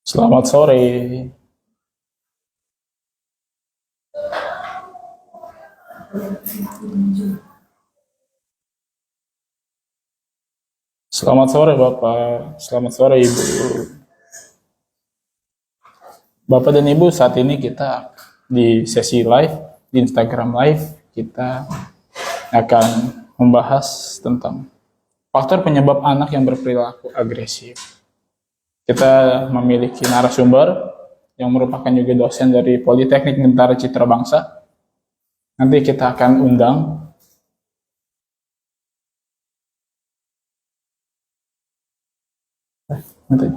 Selamat sore. Selamat sore Bapak. Selamat sore Ibu. Bapak dan Ibu, saat ini kita di sesi live di Instagram Live, kita akan membahas tentang faktor penyebab anak yang berperilaku agresif. Kita memiliki narasumber yang merupakan juga dosen dari Politeknik Bintara Citra Bangsa. Nanti kita akan undang nanti.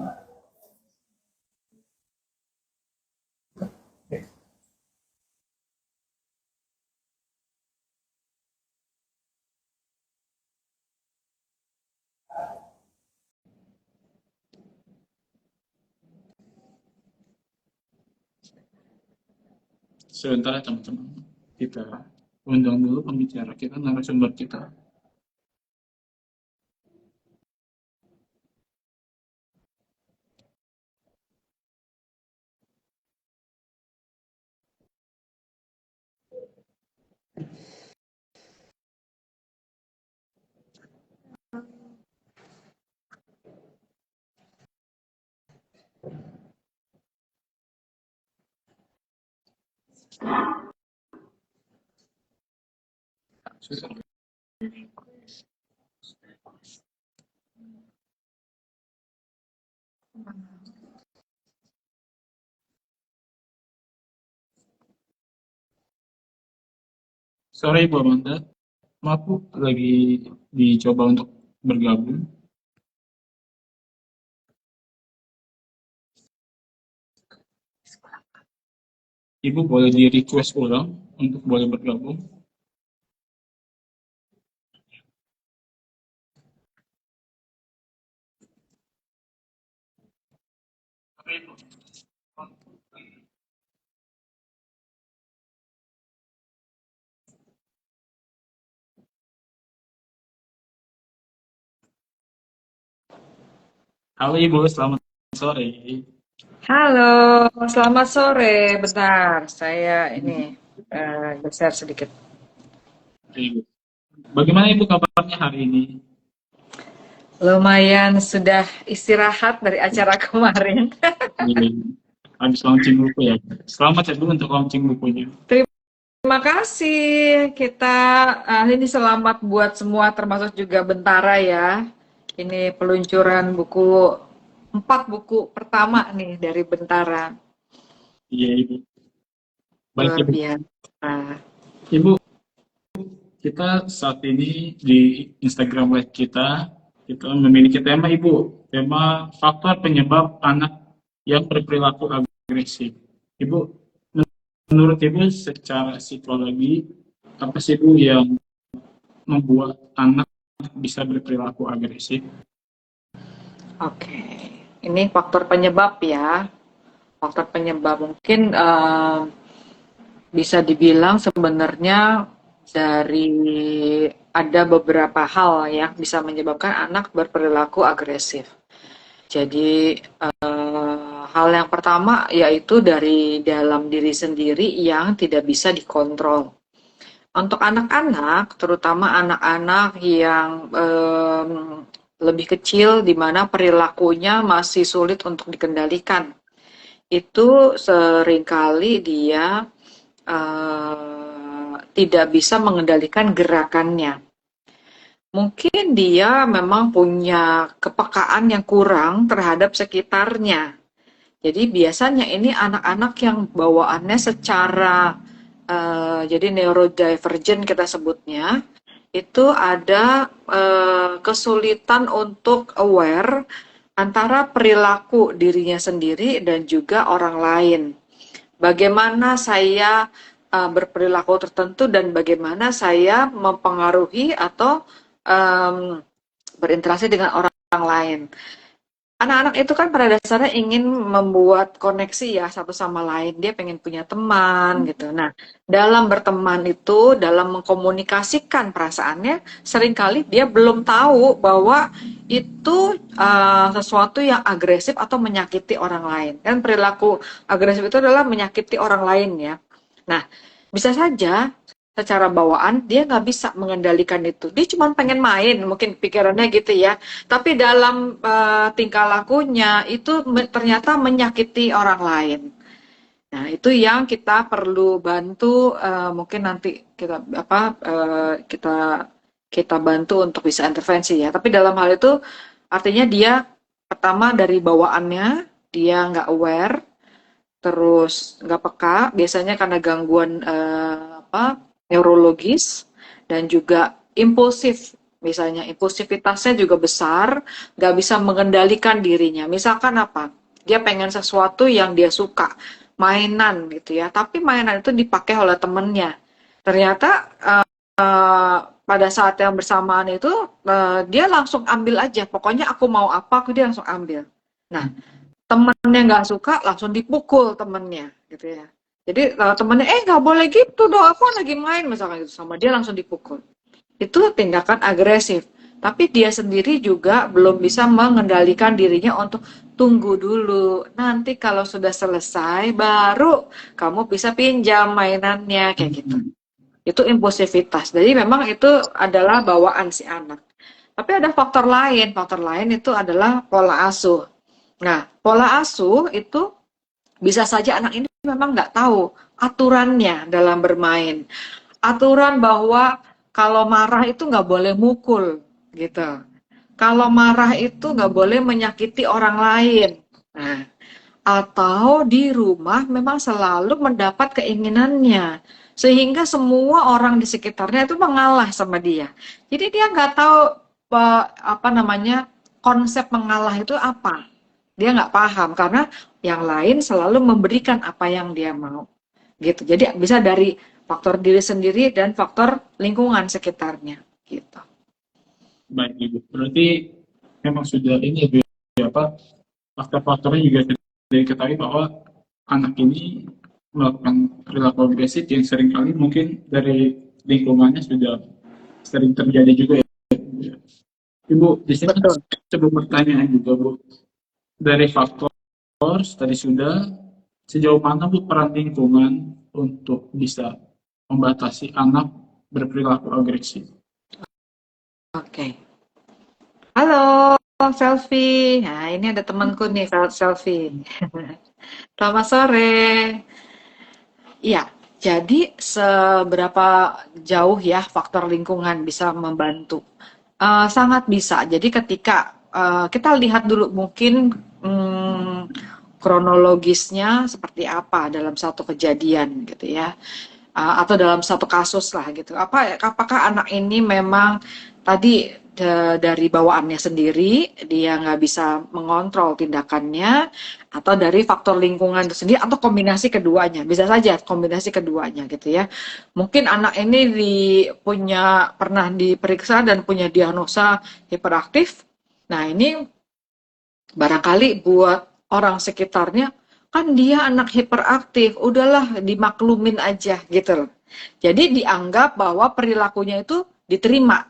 Sebentar ya teman-teman, kita undang dulu pembicara kita, narasumber kita. Sore Ibu Amanda, maaf Bu, lagi dicoba untuk bergabung. Ibu boleh di request ulang untuk boleh bergabung. Halo Ibu, selamat sore. Halo, selamat sore. Bentar, saya ini geser sedikit. Ibu. Bagaimana Ibu kabarnya hari ini? Lumayan sudah istirahat dari acara kemarin. Habis launching buku ya. Selamat ya Bu untuk launching bukunya. Terima kasih. Kita ini selamat buat semua, termasuk juga Bentara ya. Ini peluncuran buku 4 buku pertama nih dari Bentara. Iya Ibu. Baik Luar Ibu. biasa. Ibu, kita saat ini di Instagram Live kita memiliki tema Ibu, tema faktor penyebab anak yang berperilaku agresif. Ibu, menurut Ibu secara psikologi, apa sih Ibu yang membuat anak bisa berperilaku agresif? Oke, ini faktor penyebab ya. Faktor penyebab mungkin bisa dibilang sebenarnya dari ada beberapa hal yang bisa menyebabkan anak berperilaku agresif. Jadi hal yang pertama yaitu dari dalam diri sendiri yang tidak bisa dikontrol. Untuk anak-anak, terutama anak-anak yang lebih kecil di mana perilakunya masih sulit untuk dikendalikan, itu seringkali dia tidak bisa mengendalikan gerakannya. Mungkin dia memang punya kepekaan yang kurang terhadap sekitarnya. Jadi biasanya ini anak-anak yang bawaannya secara jadi neurodivergent kita sebutnya, itu ada kesulitan untuk aware antara perilaku dirinya sendiri dan juga orang lain. Bagaimana saya berperilaku tertentu dan bagaimana saya mempengaruhi atau berinteraksi dengan orang lain. Anak-anak itu kan pada dasarnya ingin membuat koneksi ya satu sama lain. Dia pengen punya teman gitu. Nah, dalam berteman itu, dalam mengkomunikasikan perasaannya, seringkali dia belum tahu bahwa itu sesuatu yang agresif atau menyakiti orang lain. Kan perilaku agresif itu adalah menyakiti orang lain ya. Nah, bisa saja secara bawaan dia nggak bisa mengendalikan itu. Dia cuma pengen main, mungkin pikirannya gitu ya. Tapi dalam tingkah lakunya itu ternyata menyakiti orang lain. Nah, itu yang kita perlu bantu, mungkin nanti kita kita kita bantu untuk bisa intervensi ya. Tapi dalam hal itu artinya dia pertama dari bawaannya dia nggak aware, terus nggak peka, biasanya karena gangguan neurologis dan juga impulsif. Misalnya impulsivitasnya juga besar, nggak bisa mengendalikan dirinya. Misalkan apa? Dia pengen sesuatu yang dia suka, mainan gitu ya. Tapi mainan itu dipakai oleh temennya. Ternyata pada saat yang bersamaan itu dia langsung ambil aja. Pokoknya aku mau apa, dia langsung ambil. Nah, temennya nggak suka langsung dipukul temennya gitu ya. Jadi temennya nggak boleh gitu dong, aku lagi main misalkan gitu sama dia langsung dipukul. Itu tindakan agresif. Tapi dia sendiri juga belum bisa mengendalikan dirinya untuk tunggu dulu. Nanti kalau sudah selesai baru kamu bisa pinjam mainannya kayak gitu. Itu impulsivitas. Jadi memang itu adalah bawaan si anak. Tapi ada faktor lain. Faktor lain itu adalah pola asuh. Nah, pola asuh itu bisa saja anak ini memang nggak tahu aturannya dalam bermain. Aturan bahwa kalau marah itu nggak boleh mukul, gitu. Kalau marah itu nggak boleh menyakiti orang lain. Nah, atau di rumah memang selalu mendapat keinginannya. Sehingga semua orang di sekitarnya itu mengalah sama dia. Jadi dia nggak tahu apa namanya konsep mengalah itu apa. Dia nggak paham karena yang lain selalu memberikan apa yang dia mau. Gitu. Jadi bisa dari faktor diri sendiri dan faktor lingkungan sekitarnya. Gitu. Baik, Ibu. Berarti memang sudah ini Ibu, apa faktor-faktornya juga sudah diketahui bahwa anak ini melakukan perilaku agresif yang seringkali mungkin dari lingkungannya sudah sering terjadi juga ya. Ibu, di sini Betul. coba pertanyaan juga Bu. Dari faktor tadi sudah, sejauh mana Bu peran lingkungan untuk bisa membatasi anak berperilaku agresif? Oke. Halo, Selfie. Nah, ini ada temanku nih, Selfie. Selamat sore. Iya, jadi seberapa jauh ya faktor lingkungan bisa membantu? Sangat bisa. Jadi ketika kita lihat dulu mungkin kronologisnya seperti apa dalam satu kejadian gitu ya. Atau dalam satu kasus lah gitu. Apakah anak ini memang tadi dari bawaannya sendiri dia nggak bisa mengontrol tindakannya, atau dari faktor lingkungan itu sendiri, atau kombinasi keduanya. Bisa saja kombinasi keduanya gitu ya. Mungkin anak ini pernah diperiksa dan punya diagnosa hiperaktif. Nah, ini barangkali buat orang sekitarnya, kan dia anak hiperaktif, udahlah dimaklumin aja gitu loh. Jadi dianggap bahwa perilakunya itu diterima.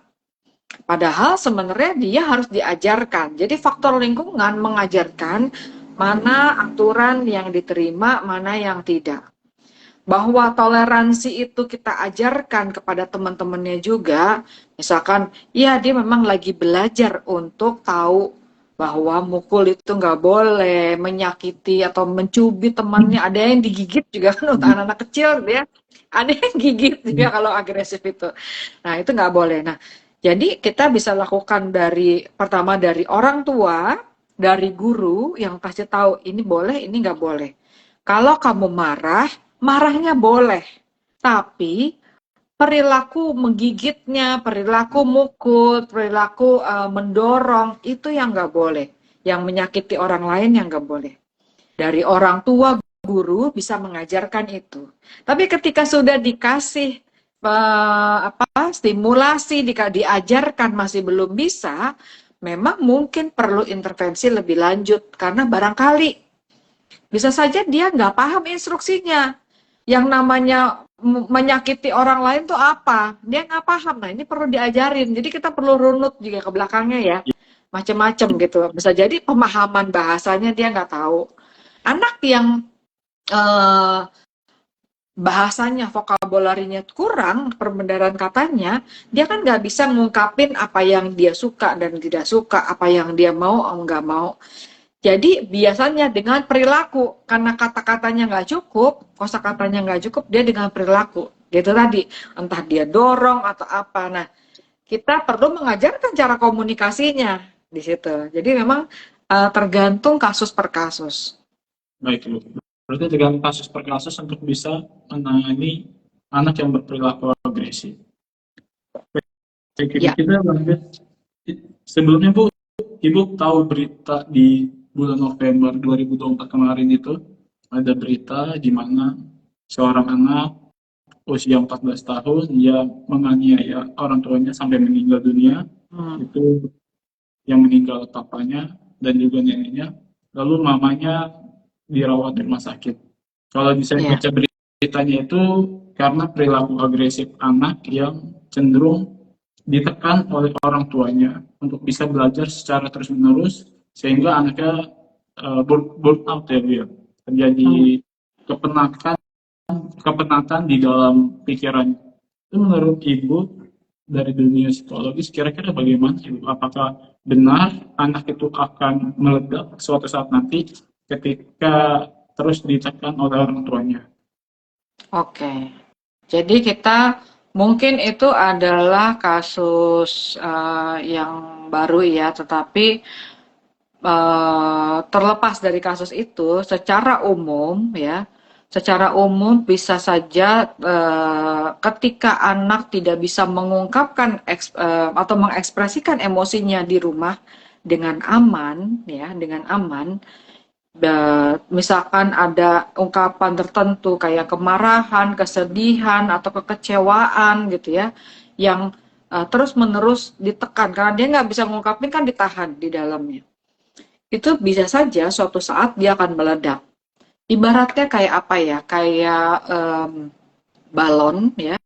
Padahal sebenarnya dia harus diajarkan. Jadi faktor lingkungan mengajarkan mana aturan yang diterima, mana yang tidak. Bahwa toleransi itu kita ajarkan kepada teman-temannya juga. Misalkan, ya dia memang lagi belajar untuk tahu bahwa mukul itu nggak boleh, menyakiti atau mencubit temannya. Ada yang digigit juga kan untuk anak-anak kecil ya. Ada yang gigit juga kalau agresif itu. Nah, itu nggak boleh. Nah, jadi kita bisa lakukan pertama dari orang tua, dari guru yang kasih tahu ini boleh, ini nggak boleh. Kalau kamu marah, marahnya boleh. Tapi perilaku menggigitnya, perilaku mukul, perilaku mendorong, itu yang nggak boleh. Yang menyakiti orang lain yang nggak boleh. Dari orang tua, guru bisa mengajarkan itu. Tapi ketika sudah dikasih stimulasi, diajarkan masih belum bisa, memang mungkin perlu intervensi lebih lanjut karena barangkali bisa saja dia nggak paham instruksinya. Yang namanya menyakiti orang lain tuh apa? Dia nggak paham. Nah, ini perlu diajarin. Jadi kita perlu runut juga ke belakangnya ya. Macam-macam gitu. Bisa jadi pemahaman bahasanya dia nggak tahu. Anak yang eh, bahasanya, vokabularinya kurang, perbendaharaan katanya, dia kan nggak bisa ngungkapin apa yang dia suka dan tidak suka, apa yang dia mau atau nggak mau. Jadi biasanya dengan perilaku, karena kata-katanya nggak cukup, kosakatanya nggak cukup, dia dengan perilaku. Gitu tadi, entah dia dorong atau apa. Nah, kita perlu mengajarkan cara komunikasinya di situ. Jadi memang tergantung kasus per kasus. Baik, Ibu. Berarti dengan kasus per kasus untuk bisa menangani anak yang berperilaku agresif. Baik, Ibu, Ya, kita lanjut. Sebelumnya, Bu, Ibu tahu berita di bulan November 2024 kemarin itu, ada berita di mana seorang anak usia 14 tahun dia menganiaya orang tuanya sampai meninggal dunia. Itu yang meninggal papanya dan juga neneknya. Lalu mamanya dirawat di rumah sakit. Kalau saya ya. baca beritanya itu karena perilaku agresif anak yang cenderung ditekan oleh orang tuanya untuk bisa belajar secara terus-menerus sehingga anaknya burn out ya, Bu, ya. Terjadi kepenatan kepenatan di dalam pikiran. Itu menurut Ibu dari dunia psikologis kira-kira bagaimana Ibu? Apakah benar anak itu akan meledak suatu saat nanti ketika terus ditekan oleh orang tuanya? Oke. Jadi kita mungkin itu adalah kasus yang baru ya, tetapi terlepas dari kasus itu, secara umum bisa saja ketika anak tidak bisa mengungkapkan atau mengekspresikan emosinya di rumah dengan aman, ya, dengan aman. Misalkan ada ungkapan tertentu kayak kemarahan, kesedihan, atau kekecewaan gitu ya, yang terus-menerus ditekan karena dia nggak bisa mengungkapin kan ditahan di dalamnya. Itu bisa saja suatu saat dia akan meledak. Ibaratnya kayak apa ya? Kayak balon ya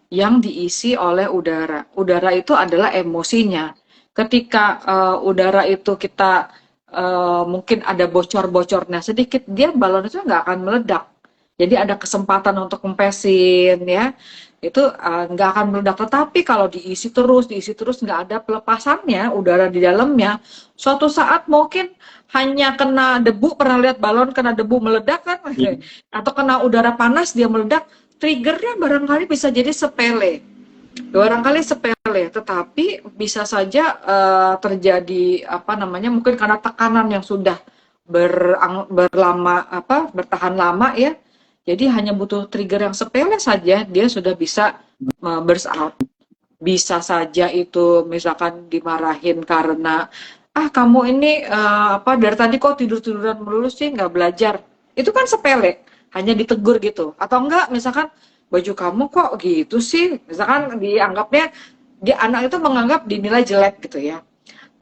yang diisi oleh udara. Udara itu adalah emosinya. Ketika udara itu kita mungkin ada bocor-bocornya sedikit, dia balon itu nggak akan meledak. Jadi ada kesempatan untuk kempesin ya, itu nggak akan meledak. Tetapi kalau diisi terus nggak ada pelepasannya udara di dalamnya, suatu saat mungkin hanya kena debu, pernah lihat balon kena debu meledak kan? Atau kena udara panas dia meledak, triggernya barangkali bisa jadi sepele. Barangkali sepele, tetapi bisa saja terjadi apa namanya mungkin karena tekanan yang sudah bertahan lama ya. Jadi hanya butuh trigger yang sepele saja dia sudah bisa burst out. Bisa saja itu misalkan dimarahin karena kamu ini apa dari tadi kok tidur-tiduran melulu sih nggak belajar. Itu kan sepele, hanya ditegur gitu. Atau enggak misalkan baju kamu kok gitu sih, misalkan dianggapnya dia anak itu menganggap dinilai jelek gitu ya.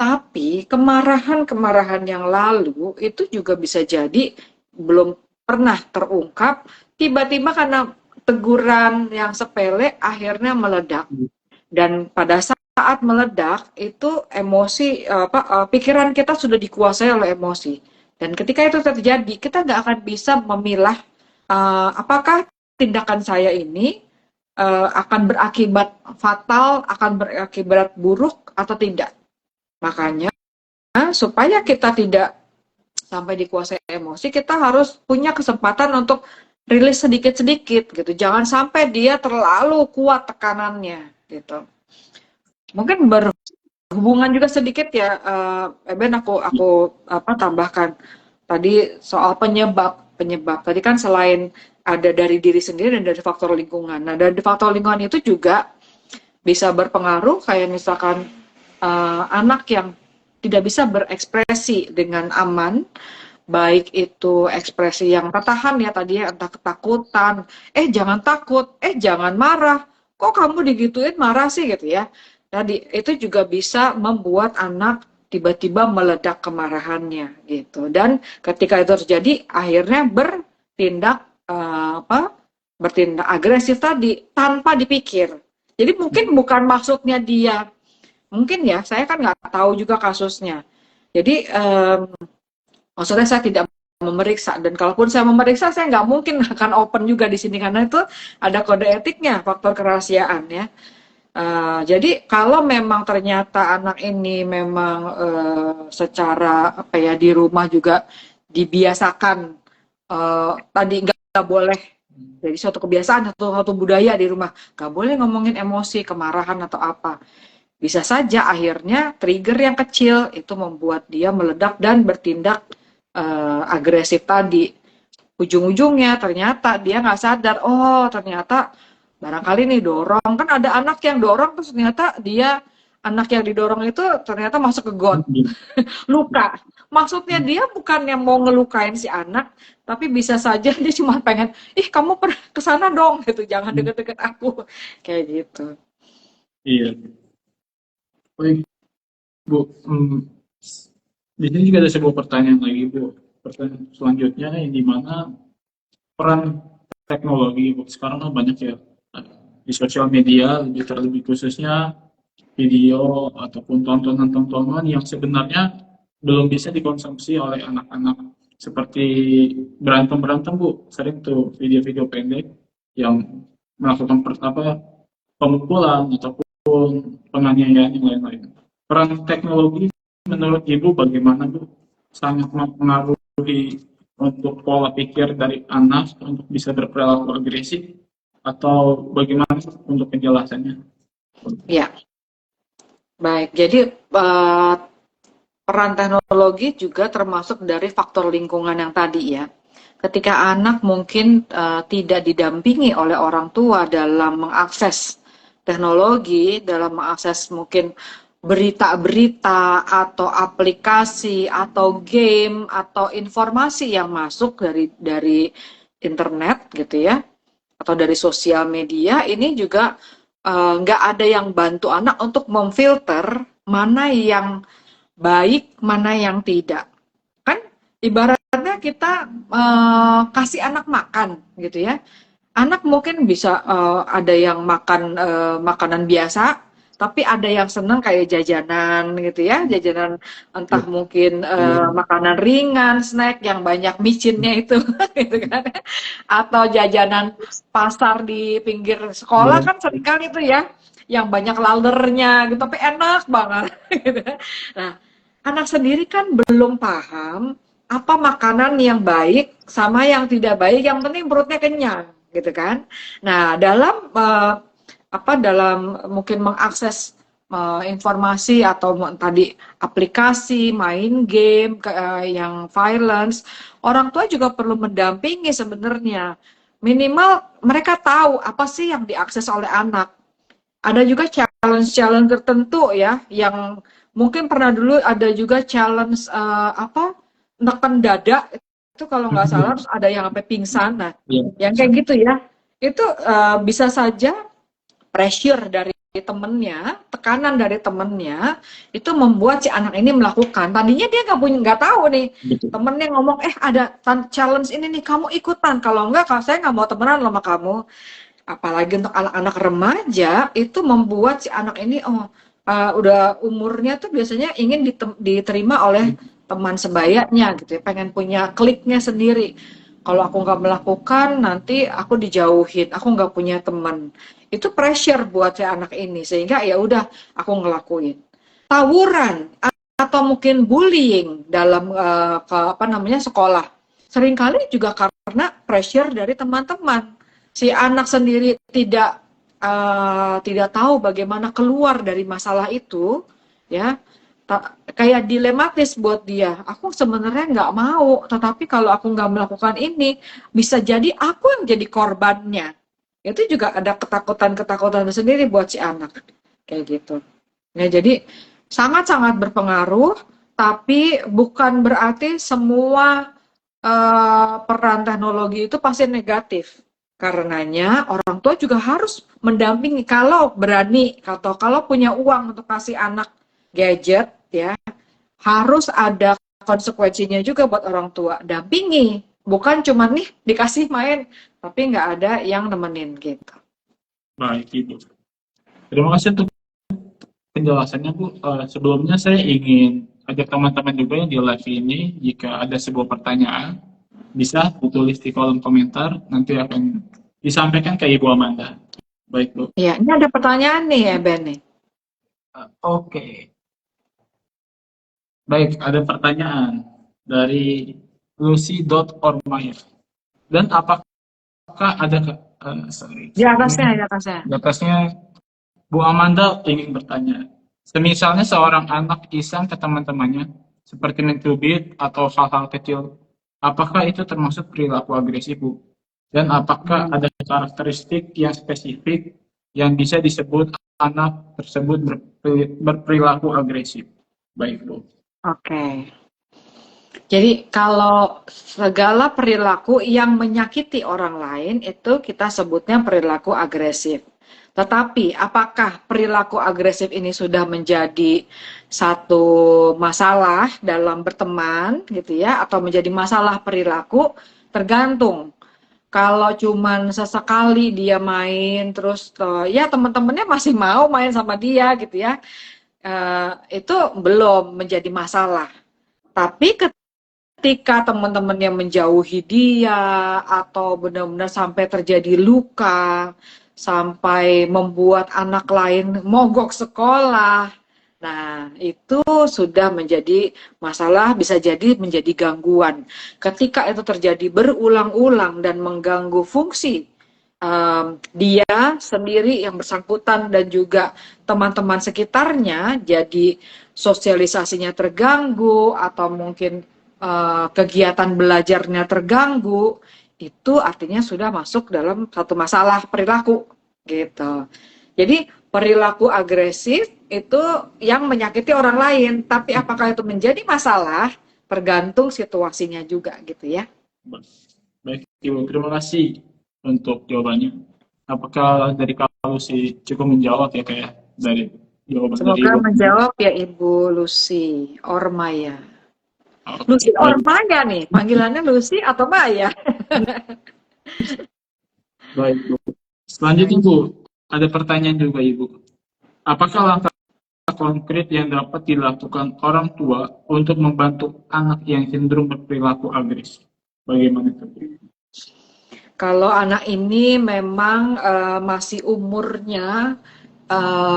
Tapi kemarahan-kemarahan yang lalu itu juga bisa jadi belum pernah terungkap, tiba-tiba karena teguran yang sepele akhirnya meledak. Dan pada saat meledak itu emosi pikiran kita sudah dikuasai oleh emosi. Dan ketika itu terjadi, kita nggak akan bisa memilah apakah tindakan saya ini akan berakibat fatal, akan berakibat buruk atau tidak. Makanya supaya kita tidak sampai dikuasai emosi, kita harus punya kesempatan untuk rilis sedikit-sedikit gitu. Jangan sampai dia terlalu kuat tekanannya gitu. Mungkin berhubungan juga sedikit ya, Eben aku tambahkan tadi soal penyebab. Tadi kan selain ada dari diri sendiri dan dari faktor lingkungan. Nah, dari faktor lingkungan itu juga bisa berpengaruh kayak misalkan anak yang tidak bisa berekspresi dengan aman, baik itu ekspresi yang tertahan ya tadi ya, entah ketakutan, jangan takut, jangan marah, kok kamu digituin marah sih gitu ya. Tadi itu juga bisa membuat anak tiba-tiba meledak kemarahannya gitu. Dan ketika itu terjadi, akhirnya bertindak agresif tadi tanpa dipikir. Jadi mungkin bukan maksudnya dia, mungkin ya, saya kan nggak tahu juga kasusnya. Jadi maksudnya saya tidak memeriksa, dan kalaupun saya memeriksa, saya nggak mungkin akan open juga di sini karena itu ada kode etiknya, faktor kerahasiaan ya. Jadi kalau memang ternyata anak ini memang secara apa ya, di rumah juga dibiasakan tadi nggak boleh, jadi suatu kebiasaan atau suatu budaya di rumah nggak boleh ngomongin emosi, kemarahan atau apa, bisa saja akhirnya trigger yang kecil itu membuat dia meledak dan bertindak agresif tadi. Ujung-ujungnya ternyata dia nggak sadar, oh ternyata barangkali nih dorong, kan ada anak yang dorong terus ternyata dia, anak yang didorong itu ternyata masuk ke got, luka. Maksudnya dia bukan yang mau ngelukain si anak, tapi bisa saja dia cuma pengen, ih kamu pernah kesana dong gitu, jangan deket-deket aku, kayak gitu. Iya. Baik, Bu. Di sini juga ada sebuah pertanyaan lagi, Bu. Pertanyaan selanjutnya yang di mana peran teknologi, Bu. Sekarang kan banyak ya di sosial media, lebih terlebih khususnya video ataupun tontonan-tontonan yang sebenarnya belum bisa dikonsumsi oleh anak-anak, seperti berantem-berantem, Bu. Sering tuh video-video pendek yang melakukan pemukulan ataupun penganiayaan yang lain-lain. Peran teknologi menurut Ibu bagaimana, Bu? Sangat mempengaruhi untuk pola pikir dari anak untuk bisa berperilaku agresif, atau bagaimana untuk penjelasannya? Ya, baik. Jadi peran teknologi juga termasuk dari faktor lingkungan yang tadi ya. Ketika anak mungkin tidak didampingi oleh orang tua dalam mengakses teknologi, dalam mengakses mungkin berita-berita atau aplikasi atau game atau informasi yang masuk dari internet gitu ya, atau dari sosial media, ini juga nggak ada yang bantu anak untuk memfilter mana yang baik, mana yang tidak. Kan ibaratnya kita kasih anak makan gitu ya. Anak mungkin bisa ada yang makan makanan biasa, tapi ada yang senang kayak jajanan gitu ya, jajanan entah mungkin makanan ringan, snack yang banyak micinnya itu, gitu kan. Atau jajanan pasar di pinggir sekolah kan seringkali itu ya, yang banyak lalernya gitu, tapi enak banget. Gitu. Nah, anak sendiri kan belum paham apa makanan yang baik sama yang tidak baik, yang penting perutnya kenyang gitu kan. Nah, dalam dalam mungkin mengakses informasi atau tadi aplikasi, main game yang violence, orang tua juga perlu mendampingi sebenarnya. Minimal mereka tahu apa sih yang diakses oleh anak. Ada juga challenge-challenge tertentu ya, yang mungkin pernah dulu ada juga challenge neken dada itu kalau nggak salah, terus ada yang sampai pingsan. Nah, yang kayak gitu ya, itu bisa saja pressure dari temennya, tekanan dari temennya, itu membuat si anak ini melakukan. Tadinya dia nggak tahu nih, temennya ngomong, ada challenge ini nih, kamu ikutan. Kalau enggak, kalau saya nggak mau temenan sama kamu. Apalagi untuk anak-anak remaja, itu membuat si anak ini udah umurnya tuh biasanya ingin diterima oleh teman sebayanya gitu ya, pengen punya kliknya sendiri. Kalau aku nggak melakukan, nanti aku dijauhin, aku nggak punya teman. Itu pressure buat si anak ini, sehingga ya udah aku ngelakuin. Tawuran atau mungkin bullying dalam sekolah, seringkali juga karena pressure dari teman-teman. Si anak sendiri tidak tahu bagaimana keluar dari masalah itu, ya, kayak dilematis buat dia. Aku sebenarnya nggak mau, tetapi kalau aku nggak melakukan ini, bisa jadi aku yang jadi korbannya. Itu juga ada ketakutan-ketakutan sendiri buat si anak, kayak gitu. Ya, jadi sangat-sangat berpengaruh, tapi bukan berarti semua peran teknologi itu pasti negatif. Karenanya orang tua juga harus mendampingi, kalau berani atau kalau punya uang untuk kasih anak gadget ya, harus ada konsekuensinya juga buat orang tua. Dampingi, bukan cuma nih dikasih main, tapi nggak ada yang nemenin gitu. Baik, Ibu. Terima kasih untuk penjelasannya, Bu. Sebelumnya saya ingin ajak teman-teman juga yang di live ini, jika ada sebuah pertanyaan, bisa ditulis di kolom komentar, nanti akan disampaikan ke Ibu Amanda. Baik, Bu. Iya, ini ada pertanyaan nih ya Ben nih. Oke. Baik, ada pertanyaan dari Lucy.ormayer. Dan apakah ada Di atasnya, di atasnya. di atasnya Bu Amanda ingin bertanya, semisalnya seorang anak iseng ke teman-temannya, seperti mencubit atau hal-hal kecil, apakah itu termasuk perilaku agresif, Bu? Dan apakah ada karakteristik yang spesifik yang bisa disebut anak tersebut berperilaku agresif? Baik, Bu. Oke. Jadi kalau segala perilaku yang menyakiti orang lain itu kita sebutnya perilaku agresif. Tetapi apakah perilaku agresif ini sudah menjadi satu masalah dalam berteman gitu ya, atau menjadi masalah perilaku, tergantung. Kalau cuman sesekali dia main terus ya teman-temannya masih mau main sama dia gitu ya, itu belum menjadi masalah. Tapi ketika teman-temannya menjauhi dia atau benar-benar sampai terjadi luka, sampai membuat anak lain mogok sekolah, nah itu sudah menjadi masalah, bisa jadi menjadi gangguan. Ketika itu terjadi berulang-ulang dan mengganggu fungsi dia sendiri yang bersangkutan dan juga teman-teman sekitarnya, jadi sosialisasinya terganggu atau mungkin kegiatan belajarnya terganggu, itu artinya sudah masuk dalam satu masalah perilaku gitu. Jadi perilaku agresif itu yang menyakiti orang lain, tapi apakah itu menjadi masalah tergantung situasinya juga gitu ya. Baik, Ibu, terima kasih untuk jawabannya. Apakah dari kamu sih cukup menjawab ya kayak dari jawaban dari Semoga Ibu? menjawab ya Ibu Lucy Ormaya. Oke, Lucy baik. Ormaya nih, panggilannya Lucy atau Maya? Baik, Bu. Selanjutnya, Bu, ada pertanyaan juga, Ibu. Apakah langkah konkret yang dapat dilakukan orang tua untuk membantu anak yang cenderung berperilaku agresif? Bagaimana itu? Kalau anak ini memang masih umurnya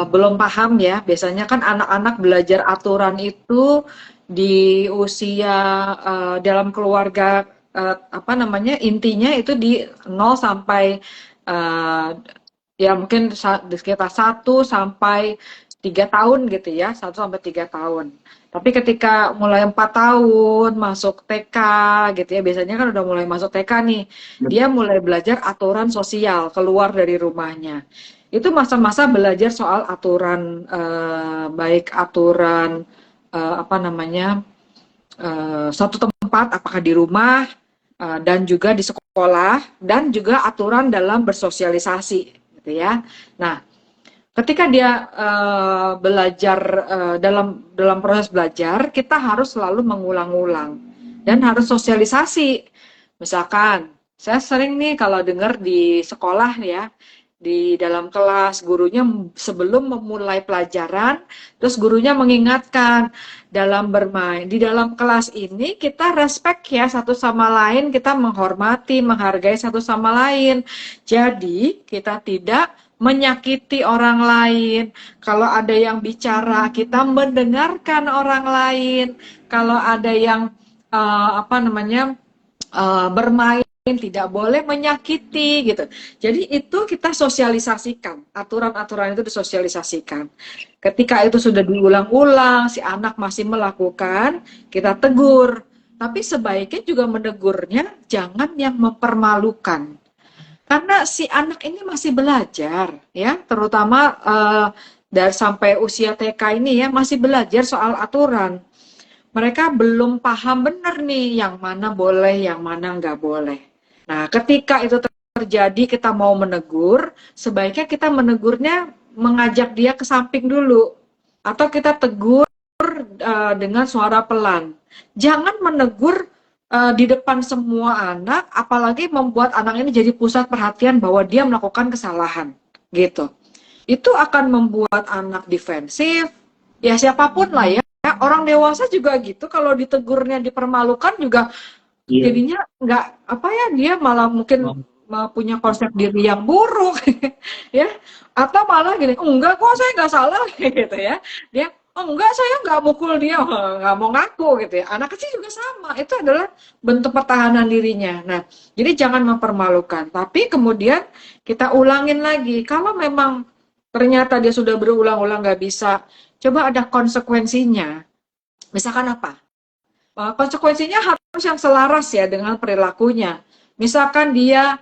belum paham ya, biasanya kan anak-anak belajar aturan itu di usia dalam keluarga apa namanya, intinya itu di 0 sampai ya mungkin di sekitar 1 sampai 3 tahun gitu ya, 1 sampai 3 tahun. Tapi ketika mulai 4 tahun masuk TK gitu ya, biasanya kan udah mulai masuk TK nih, dia mulai belajar aturan sosial keluar dari rumahnya. Itu masa-masa belajar soal aturan, baik aturan apa namanya, satu tempat, apakah di rumah dan juga di sekolah, dan juga aturan dalam bersosialisasi gitu ya. Nah, ketika dia belajar dalam proses belajar, kita harus selalu mengulang-ulang dan harus sosialisasi. Misalkan, saya sering nih kalau dengar di sekolah ya, di dalam kelas gurunya sebelum memulai pelajaran, terus gurunya mengingatkan dalam bermain di dalam kelas ini kita respect ya satu sama lain, kita menghormati, menghargai satu sama lain. Jadi kita tidak menyakiti orang lain. Kalau ada yang bicara, kita mendengarkan orang lain. Kalau ada yang apa namanya bermain, tidak boleh menyakiti gitu. Jadi itu kita sosialisasikan, aturan-aturan itu disosialisasikan. Ketika itu sudah diulang-ulang, si anak masih melakukan, kita tegur. Tapi sebaiknya juga menegurnya jangan yang mempermalukan. Karena si anak ini masih belajar, ya, terutama dari sampai usia TK ini ya masih belajar soal aturan. Mereka belum paham benar nih yang mana boleh, yang mana nggak boleh. Nah, ketika itu terjadi kita mau menegur, sebaiknya kita menegurnya mengajak dia ke samping dulu, atau kita tegur dengan suara pelan. Jangan menegur di depan semua anak, apalagi membuat anak ini jadi pusat perhatian bahwa dia melakukan kesalahan, gitu. Itu akan membuat anak defensif, ya siapapun lah ya. Orang dewasa juga gitu, kalau ditegurnya dipermalukan juga Iya. jadinya nggak apa ya, dia malah mungkin punya konsep diri yang buruk ya, atau malah gini, enggak kok saya nggak salah gitu ya, dia enggak saya nggak mukul dia, nggak mau ngaku gitu ya. Anak kecil juga sama, itu adalah bentuk pertahanan dirinya. Nah, jadi jangan mempermalukan, tapi kemudian kita ulangin lagi. Kalau memang ternyata dia sudah berulang-ulang nggak bisa, coba ada konsekuensinya. Misalkan apa? Konsekuensinya harus yang selaras ya dengan perilakunya. Misalkan dia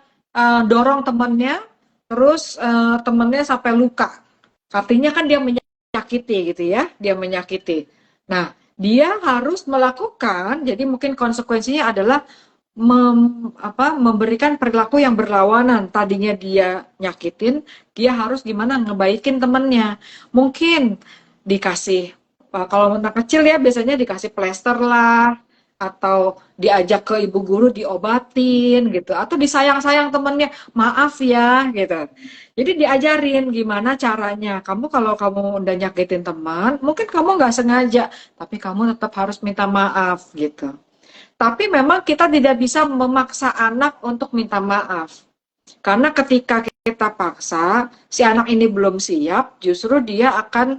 dorong temannya, terus temannya sampai luka. Artinya kan dia menyakiti gitu ya, dia menyakiti. Nah, dia harus melakukan, jadi mungkin konsekuensinya adalah memberikan perilaku yang berlawanan. Tadinya dia nyakitin, dia harus gimana ngebaikin temennya. Mungkin dikasih, kalau anak kecil ya biasanya dikasih plester lah, atau diajak ke ibu guru diobatin gitu, atau disayang-sayang temennya, maaf ya gitu. Jadi diajarin gimana caranya. Kamu kalau kamu udah nyakitin teman, mungkin kamu nggak sengaja, tapi kamu tetap harus minta maaf gitu. Tapi memang kita tidak bisa memaksa anak untuk minta maaf. Karena ketika kita paksa, si anak ini belum siap, justru dia akan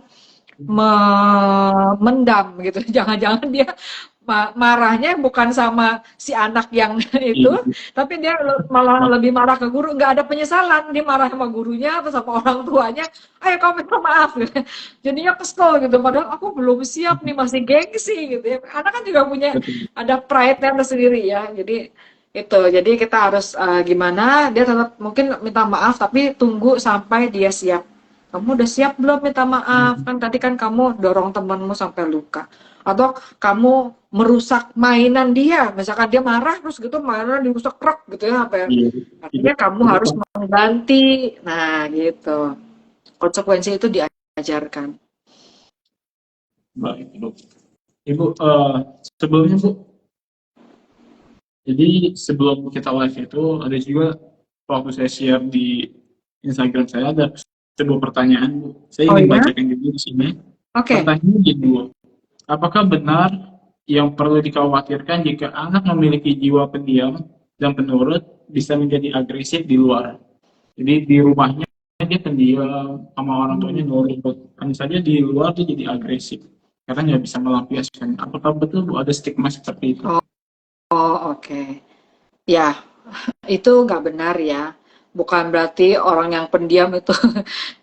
memendam gitu. Jangan-jangan dia marahnya bukan sama si anak yang itu, tapi dia malah lebih marah ke guru. Nggak ada penyesalan, dia marah sama gurunya atau sama orang tuanya, ayo kamu minta maaf gitu. Jadinya kesel gitu, padahal aku belum siap nih, masih gengsi gitu ya. Anak kan juga punya, ada pride-nya tersendiri ya. Jadi itu, jadi kita harus gimana, dia tetap mungkin minta maaf, tapi tunggu sampai dia siap. Kamu udah siap belum minta maaf? Kan tadi kan kamu dorong temanmu sampai luka. Atau kamu merusak mainan dia. Misalkan dia marah, terus gitu mainan dirusak krek gitu ya. Artinya kamu harus mengganti. Nah gitu. Konsekuensi itu diajarkan. Baik, Bu. Ibu, sebelumnya Bu, jadi sebelum kita live itu ada juga waktu saya share di Instagram saya ada sebuah pertanyaan, Bu. Saya ingin bacakan dulu di sini. Pertanyaannya gini, Bu. Apakah benar yang perlu dikhawatirkan jika anak memiliki jiwa pendiam dan penurut bisa menjadi agresif di luar? Jadi di rumahnya dia pendiam, sama orang tuanya nurut. Hanya saja di luar dia jadi agresif karena nggak bisa melampiaskan. Apakah betul Bu ada stigma seperti itu? Oke. Ya, itu nggak benar ya. Bukan berarti orang yang pendiam itu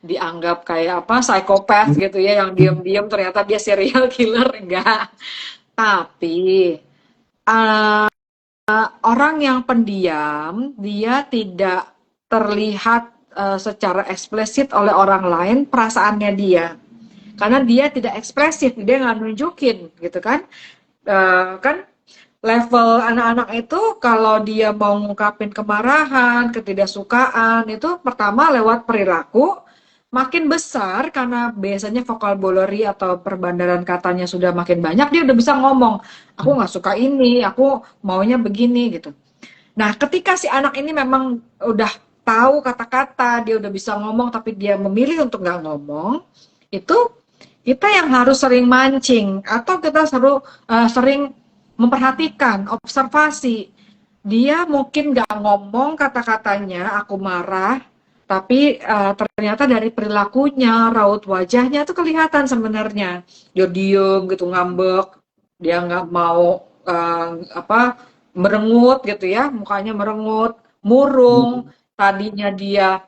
dianggap kayak apa, psikopat gitu ya, yang diam-diam ternyata dia serial killer, enggak. Tapi orang yang pendiam, dia tidak terlihat secara eksplisit oleh orang lain perasaannya dia. Karena dia tidak ekspresif, dia nggak nunjukin gitu kan. Kan level anak-anak itu kalau dia mau ngungkapin kemarahan, ketidaksukaan, itu pertama lewat perilaku. Makin besar karena biasanya vocabulary atau perbandaran katanya sudah makin banyak, dia udah bisa ngomong, aku nggak suka ini, aku maunya begini gitu. Nah, ketika si anak ini memang udah tahu kata-kata, dia udah bisa ngomong tapi dia memilih untuk nggak ngomong, itu kita yang harus sering mancing atau kita sering memperhatikan, observasi. Dia mungkin nggak ngomong kata-katanya, aku marah, tapi ternyata dari perilakunya, raut wajahnya tuh kelihatan sebenarnya. Dia diem gitu, ngambek, dia nggak mau merengut gitu ya, mukanya merengut, murung. Tadinya dia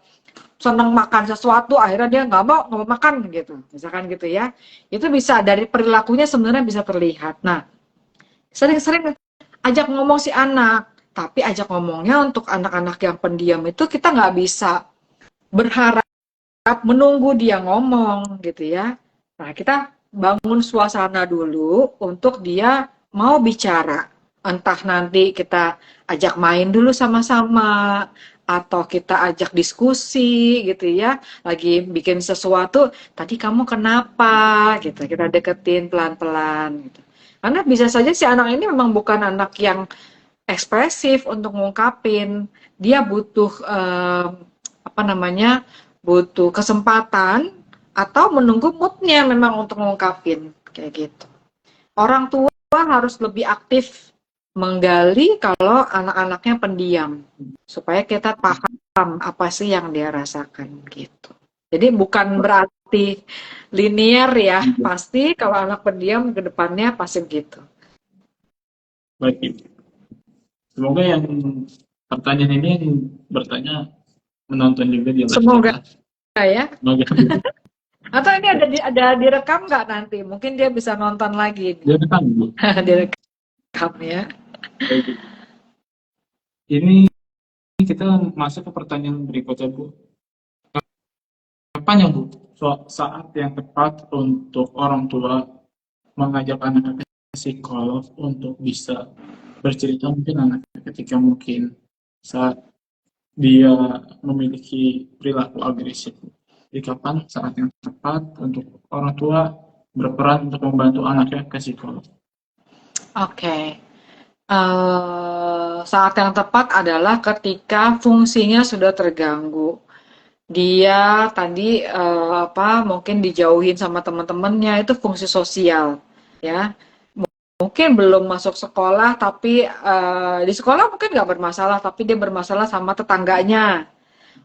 seneng makan sesuatu, akhirnya dia nggak mau makan gitu, misalkan gitu ya. Itu bisa dari perilakunya sebenarnya bisa terlihat. Nah, sering-sering ajak ngomong si anak, tapi ajak ngomongnya untuk anak-anak yang pendiam itu kita nggak bisa berharap menunggu dia ngomong gitu ya. Nah, kita bangun suasana dulu untuk dia mau bicara. Entah nanti kita ajak main dulu sama-sama, atau kita ajak diskusi gitu ya, lagi bikin sesuatu, tadi kamu kenapa gitu, kita deketin pelan-pelan gitu. Karena bisa saja si anak ini memang bukan anak yang ekspresif untuk ngungkapin, dia butuh apa namanya, butuh kesempatan atau menunggu moodnya memang untuk ngungkapin kayak gitu. Orang tua harus lebih aktif menggali kalau anak-anaknya pendiam supaya kita paham apa sih yang dia rasakan gitu. Jadi bukan berarti linear ya, pasti kalau anak pendiam ke depannya pasti begitu. Baik, Ibu. Semoga yang pertanyaan ini yang bertanya menonton juga di live Semoga kita. ya. Semoga Atau ini ada direkam nggak nanti? Mungkin dia bisa nonton lagi. dia datang, Bu. Direkam ya. Baik, Bu. Ini kita masuk ke pertanyaan berikutnya, Bu. Kapan ya, Bu, saat yang tepat untuk orang tua mengajak anak ke psikolog untuk bisa bercerita mungkin anaknya ketika mungkin saat dia memiliki perilaku agresif. Jadi kapan saat yang tepat untuk orang tua berperan untuk membantu anaknya ke psikolog? Oke. Saat yang tepat adalah ketika fungsinya sudah terganggu. Dia tadi mungkin dijauhin sama teman-temannya, itu fungsi sosial ya. Mungkin belum masuk sekolah tapi di sekolah mungkin nggak bermasalah, tapi dia bermasalah sama tetangganya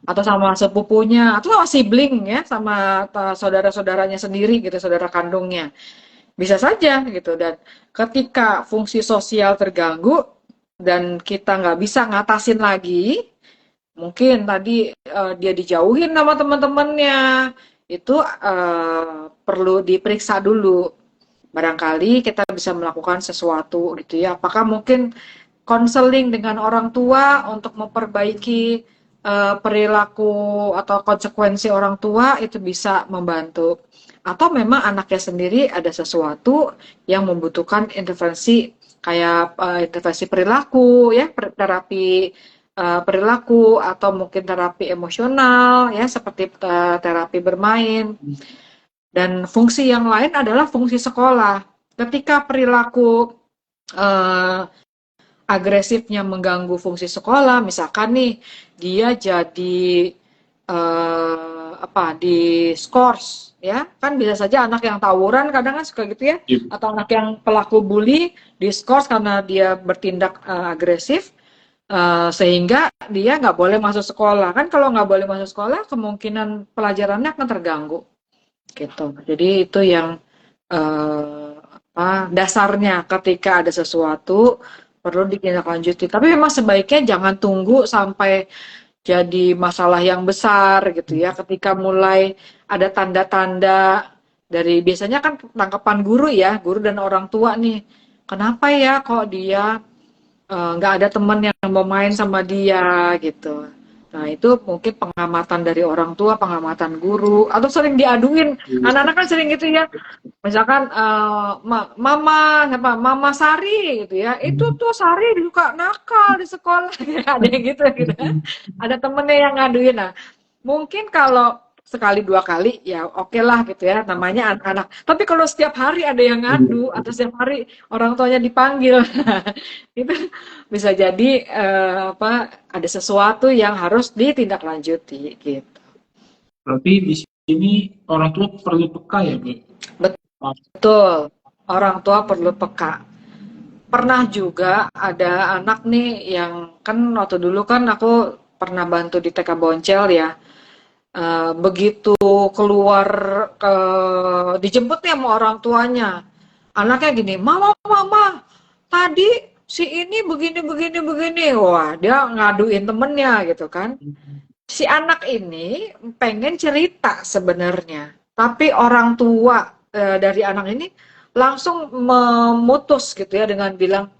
atau sama sepupunya atau sama sibling ya, sama saudara-saudaranya sendiri gitu, saudara kandungnya. Bisa saja gitu. Dan ketika fungsi sosial terganggu dan kita nggak bisa ngatasin lagi, mungkin tadi dia dijauhin sama teman-temannya, itu perlu diperiksa dulu. Barangkali kita bisa melakukan sesuatu gitu ya. Apakah mungkin konseling dengan orang tua untuk memperbaiki perilaku atau konsekuensi orang tua itu bisa membantu. Atau memang anaknya sendiri ada sesuatu yang membutuhkan intervensi kayak intervensi perilaku ya, terapi perilaku atau mungkin terapi emosional ya seperti terapi bermain. Dan fungsi yang lain adalah fungsi sekolah. Ketika perilaku agresifnya mengganggu fungsi sekolah, misalkan nih dia jadi di skors ya, kan bisa saja anak yang tawuran kadang kan suka gitu ya, atau anak yang pelaku bully di skors karena dia bertindak agresif. Sehingga dia nggak boleh masuk sekolah. Kan kalau nggak boleh masuk sekolah, kemungkinan pelajarannya akan terganggu. Gitu. Jadi itu yang dasarnya ketika ada sesuatu perlu ditindaklanjuti. Tapi memang sebaiknya jangan tunggu sampai jadi masalah yang besar gitu ya. Ketika mulai ada tanda-tanda dari biasanya kan tangkapan guru ya, guru dan orang tua nih. Kenapa ya kok dia nggak ada teman yang mau main sama dia gitu. Nah itu mungkin pengamatan dari orang tua, pengamatan guru, atau sering diaduin. Anak-anak kan sering gitu ya. Misalkan Mama Sari gitu ya. Itu tuh Sari suka nakal di sekolah. Ada yang gitu gitu. Ada temennya yang ngaduin. Nah, mungkin kalau sekali dua kali ya oke lah gitu ya, namanya anak-anak. Tapi kalau setiap hari ada yang ngadu atau setiap hari orang tuanya dipanggil, itu bisa jadi ada sesuatu yang harus ditindaklanjuti gitu. Berarti di sini orang tua perlu peka ya, Bu? Betul, orang tua perlu peka. Pernah juga ada anak nih yang kan waktu dulu kan aku pernah bantu di TK Boncel ya. Begitu keluar dijemput nih sama orang tuanya, anaknya gini, mama tadi si ini begini, wah dia ngaduin temennya gitu kan. Si anak ini pengen cerita sebenarnya, tapi orang tua dari anak ini langsung memutus gitu ya dengan bilang,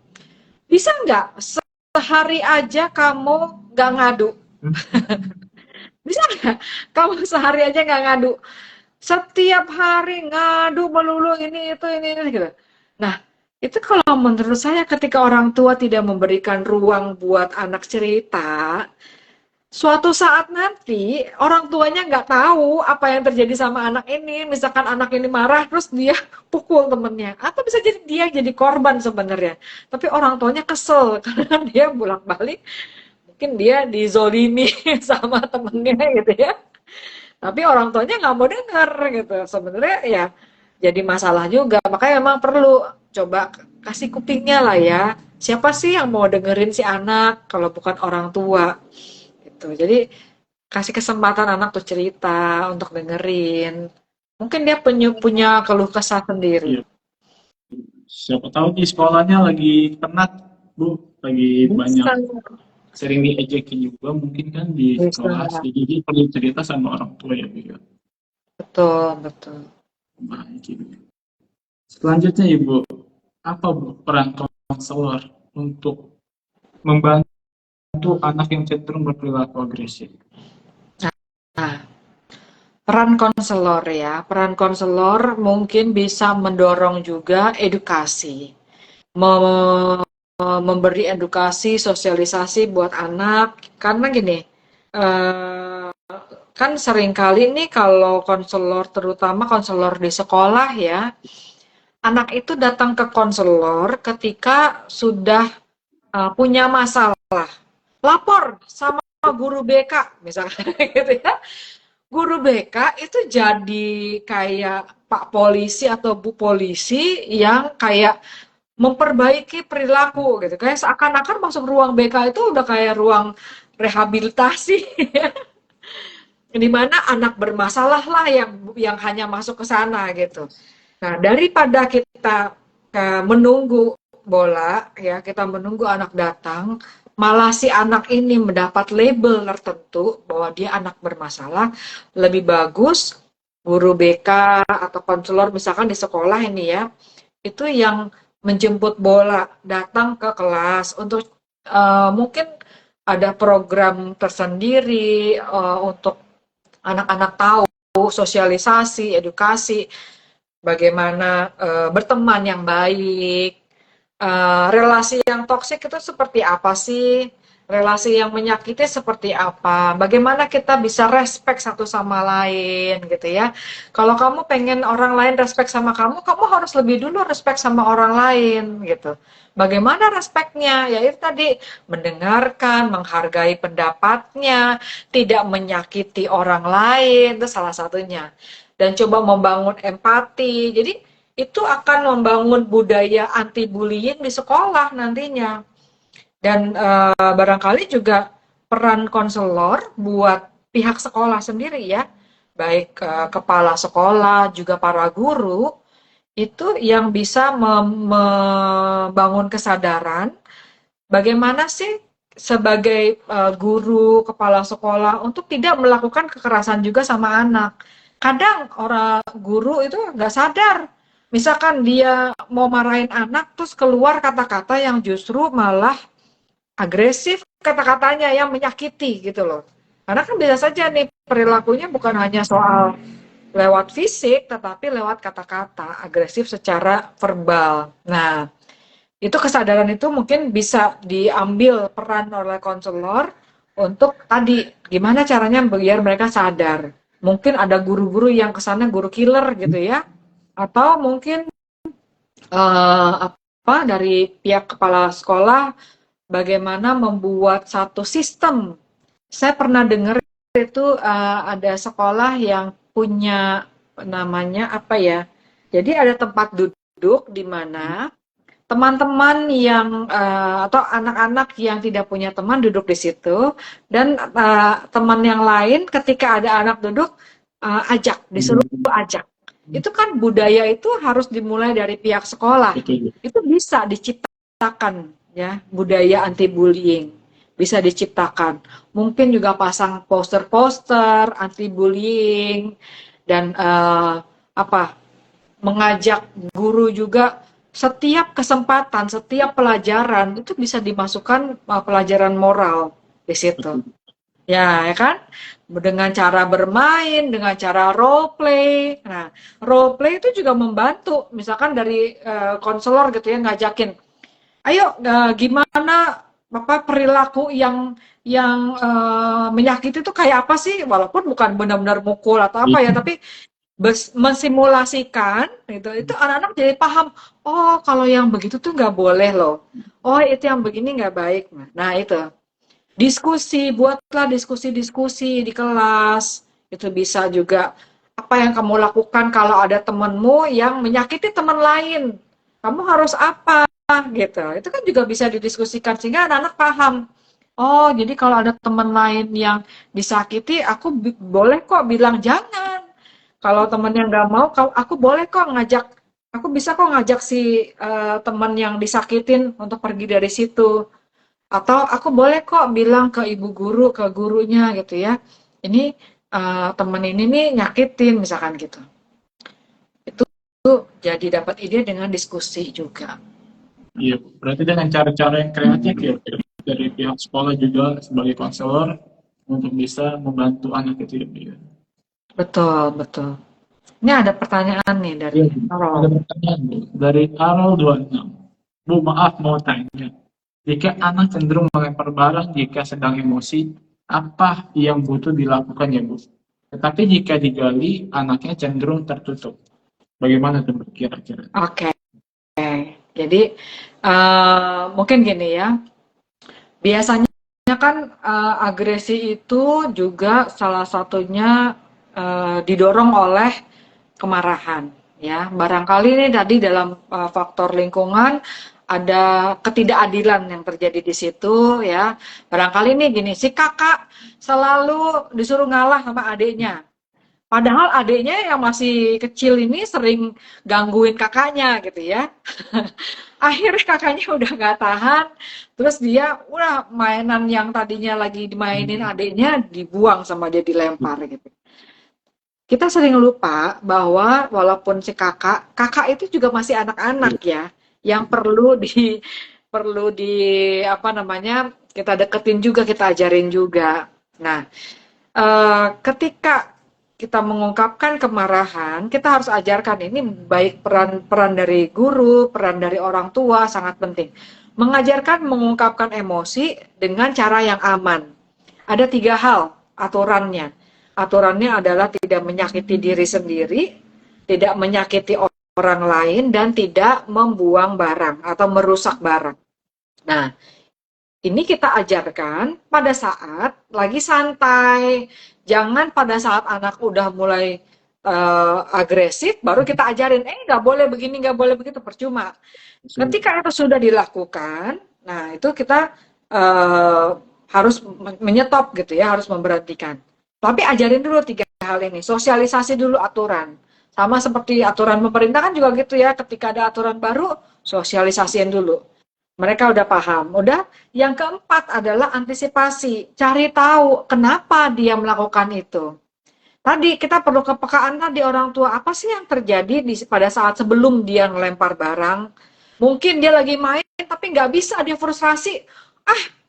bisa nggak sehari aja kamu nggak ngadu? Bisa nggak kamu sehari aja nggak ngadu? Setiap hari ngadu melulu ini gitu. Nah, itu kalau menurut saya ketika orang tua tidak memberikan ruang buat anak cerita, suatu saat nanti orang tuanya nggak tahu apa yang terjadi sama anak ini. Misalkan anak ini marah terus dia pukul temennya, atau bisa jadi dia jadi korban sebenarnya. Tapi orang tuanya kesel karena dia bolak-balik mungkin dia dizolimi sama temennya gitu ya. Tapi orang tuanya nggak mau denger gitu. Sebenarnya ya jadi masalah juga. Makanya memang perlu coba kasih kupingnya lah ya. Siapa sih yang mau dengerin si anak kalau bukan orang tua gitu. Jadi kasih kesempatan anak tuh cerita untuk dengerin. Mungkin dia punya keluh kesah sendiri. Iya. Siapa tahu di sekolahnya lagi penat, Bu. Lagi banyak Bisa, sering diejekin juga mungkin kan di sekolah. bisa. Jadi perlu cerita sama orang tua ya, Bu. Ya. Betul, betul. Baik, gitu. Selanjutnya Ibu, apa Bu peran konselor untuk membantu anak yang cenderung berperilaku agresif? Nah, peran konselor ya. Peran konselor mungkin bisa mendorong juga edukasi. Memberi edukasi, sosialisasi buat anak. Karena gini, eh, kan seringkali nih kalau konselor, terutama konselor di sekolah ya, anak itu datang ke konselor ketika sudah punya masalah. Lapor sama guru BK, misalnya gitu ya. Guru BK itu jadi kayak Pak Polisi atau Bu Polisi yang kayak memperbaiki perilaku gitu. Kayak seakan-akan masuk ruang BK itu udah kayak ruang rehabilitasi di mana anak bermasalah lah yang hanya masuk ke sana gitu. Nah, daripada kita menunggu bola ya, kita menunggu anak datang, malah si anak ini mendapat label tertentu bahwa dia anak bermasalah, lebih bagus guru BK atau konselor misalkan di sekolah ini ya, itu yang menjemput bola, datang ke kelas untuk mungkin ada program tersendiri untuk anak-anak tahu, sosialisasi, edukasi, bagaimana berteman yang baik, relasi yang toksik itu seperti apa sih, relasi yang menyakiti seperti apa, bagaimana kita bisa respect satu sama lain gitu ya. Kalau kamu pengen orang lain respect sama kamu, kamu harus lebih dulu respect sama orang lain gitu. Bagaimana respectnya? Ya itu tadi, mendengarkan, menghargai pendapatnya, tidak menyakiti orang lain, itu salah satunya. Dan coba membangun empati. Jadi itu akan membangun budaya anti bullying di sekolah nantinya. Dan barangkali juga peran konselor buat pihak sekolah sendiri ya, baik kepala sekolah juga para guru itu yang bisa membangun kesadaran bagaimana sih sebagai guru kepala sekolah untuk tidak melakukan kekerasan juga sama anak. Kadang orang guru itu nggak sadar. Misalkan dia mau marahin anak, terus keluar kata-kata yang justru malah agresif, kata-katanya yang menyakiti gitu loh. Karena kan bisa saja nih perilakunya bukan hanya soal lewat fisik, tetapi lewat kata-kata, agresif secara verbal. Nah, itu kesadaran itu mungkin bisa diambil peran oleh konselor untuk tadi, gimana caranya biar mereka sadar. Mungkin ada guru-guru yang kesana guru killer gitu ya, atau mungkin apa dari pihak kepala sekolah bagaimana membuat satu sistem. Saya pernah dengar itu ada sekolah yang punya namanya apa ya? Jadi ada tempat duduk di mana teman-teman yang atau anak-anak yang tidak punya teman duduk di situ dan teman yang lain ketika ada anak duduk ajak, disuruh ajak. Itu kan budaya itu harus dimulai dari pihak sekolah. Betul. Itu bisa diciptakan ya, budaya anti bullying bisa diciptakan. Mungkin juga pasang poster-poster anti bullying dan apa mengajak guru juga setiap kesempatan, setiap pelajaran itu bisa dimasukkan pelajaran moral di situ. Ya kan? Dengan cara bermain, dengan cara role play. Nah, role play itu juga membantu. Misalkan dari konselor gitu ya ngajakin, ayo gimana perilaku yang menyakiti itu kayak apa sih? Walaupun bukan benar-benar mukul atau apa ya, tapi mensimulasikan itu anak-anak jadi paham. Oh, kalau yang begitu tuh nggak boleh loh. Oh, itu yang begini nggak baik. Nah, itu diskusi, buatlah diskusi-diskusi di kelas. Itu bisa juga apa yang kamu lakukan kalau ada temanmu yang menyakiti teman lain. Kamu harus apa gitu. Itu kan juga bisa didiskusikan sehingga anak-anak paham. Oh, jadi kalau ada teman lain yang disakiti, aku boleh kok bilang jangan. Kalau temennya nggak mau, aku boleh kok ngajak, aku bisa kok ngajak si teman yang disakitin untuk pergi dari situ. Atau aku boleh kok bilang ke ibu guru, ke gurunya gitu ya. Ini temen ini nih nyakitin misalkan gitu. Itu jadi dapat ide dengan diskusi juga. Iya, berarti dengan cara-cara yang kreatif ya dari pihak sekolah juga sebagai konselor untuk bisa membantu anak itu ya, Bu, ya. Betul, betul. Ini ada pertanyaan nih dari Iya, Bu. Ada Harold. pertanyaan Bu, dari Arul 26. Bu, maaf mau tanya. Jika anak cenderung melempar barang jika sedang emosi, apa yang butuh dilakukan ya Bu? Tetapi jika digali, anaknya cenderung tertutup. Bagaimana tuh Bu, kira-kira? Oke, jadi mungkin gini ya. Biasanya kan agresi itu juga salah satunya didorong oleh kemarahan ya. Barangkali nih tadi dalam faktor lingkungan ada ketidakadilan yang terjadi di situ ya. Barangkali nih gini, si kakak selalu disuruh ngalah sama adiknya. Padahal adiknya yang masih kecil ini sering gangguin kakaknya gitu ya. Akhirnya kakaknya udah nggak tahan, terus dia udah mainan yang tadinya lagi dimainin adiknya dibuang sama dia, dilempar gitu. Kita sering lupa bahwa walaupun si kakak itu juga masih anak-anak ya, yang perlu di apa namanya, kita deketin juga, kita ajarin juga. Nah, ketika kita mengungkapkan kemarahan, kita harus ajarkan ini baik peran dari guru, peran dari orang tua sangat penting. Mengajarkan mengungkapkan emosi dengan cara yang aman. Ada 3 hal aturannya. Aturannya adalah tidak menyakiti diri sendiri, tidak menyakiti orang lain, dan tidak membuang barang atau merusak barang. Nah, ini kita ajarkan pada saat lagi santai. Jangan pada saat anak udah mulai agresif, baru kita ajarin, nggak boleh begini, nggak boleh begitu, percuma. Ketika itu sudah dilakukan, nah itu kita harus menyetop gitu ya, harus memberhentikan. Tapi ajarin dulu 3 hal ini, sosialisasi dulu aturan. Sama seperti aturan pemerintah kan juga gitu ya, ketika ada aturan baru, sosialisasiin dulu. Mereka udah paham. Udah, yang keempat adalah antisipasi. Cari tahu kenapa dia melakukan itu. Tadi kita perlu kepekaan tadi orang tua, apa sih yang terjadi pada saat sebelum dia ngelempar barang. Mungkin dia lagi main tapi nggak bisa, dia frustrasi.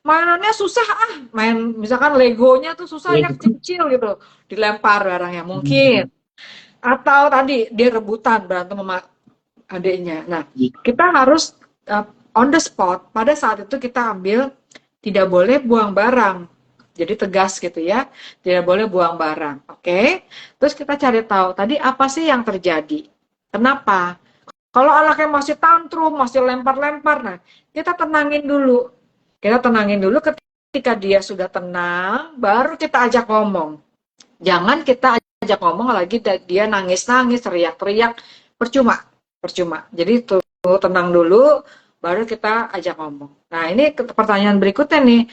Mainannya susah, main misalkan Legonya tuh susahnya kecil gitu, dilempar barangnya mungkin. Atau tadi dia rebutan berantem sama adiknya. Nah, kita harus on the spot, pada saat itu kita ambil, tidak boleh buang barang. Jadi tegas gitu ya, tidak boleh buang barang. Oke? Terus kita cari tahu, tadi apa sih yang terjadi? Kenapa? Kalau anaknya masih tantrum, masih lempar-lempar, nah kita tenangin dulu. Kita tenangin dulu, ketika dia sudah tenang, baru kita ajak ngomong. Jangan kita ajak ngomong lagi, dia nangis-nangis, teriak-teriak, percuma. Jadi tuh tenang dulu, baru kita ajak ngomong. Nah, ini pertanyaan berikutnya nih.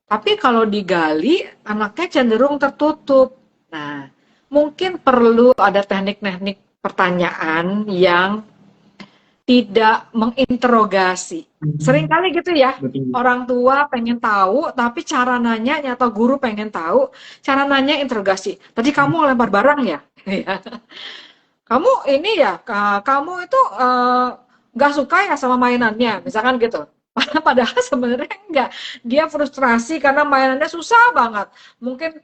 Tapi kalau digali, anaknya cenderung tertutup. Nah, mungkin perlu ada teknik-teknik pertanyaan yang tidak menginterogasi. Seringkali gitu ya, orang tua pengen tahu, tapi cara nanya atau guru pengen tahu, cara nanya interogasi. Tadi kamu lempar barang ya? Kamu ini ya, kamu itu nggak suka ya sama mainannya, misalkan gitu. Padahal sebenarnya enggak. Dia frustrasi karena mainannya susah banget. Mungkin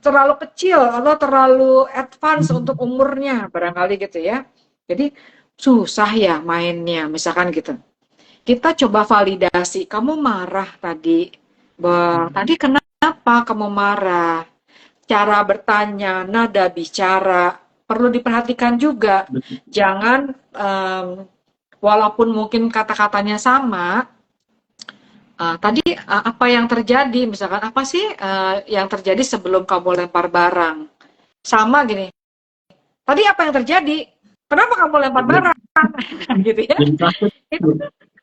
terlalu kecil atau terlalu advance untuk umurnya, barangkali gitu ya. Jadi susah ya mainnya, misalkan gitu. kita coba validasi. Kamu marah tadi, tadi kenapa kamu marah? Cara bertanya, nada bicara perlu diperhatikan juga. Betul. Jangan walaupun mungkin kata-katanya sama, tadi apa yang terjadi? Misalkan apa sih yang terjadi sebelum kamu lempar barang? Sama gini. Tadi apa yang terjadi? Kenapa kamu lempar barang? Gitu ya. Jadi takut. Itu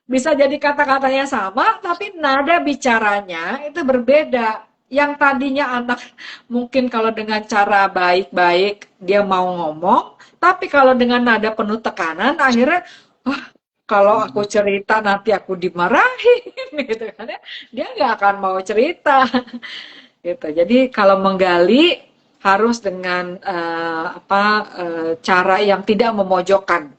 bisa jadi kata-katanya sama, tapi nada bicaranya itu berbeda. Yang tadinya anak mungkin kalau dengan cara baik-baik dia mau ngomong, tapi kalau dengan nada penuh tekanan, akhirnya, wah, kalau aku cerita nanti aku dimarahin, gitu kan ya. Dia nggak akan mau cerita, gitu. Jadi kalau menggali harus dengan cara yang tidak memojokkan,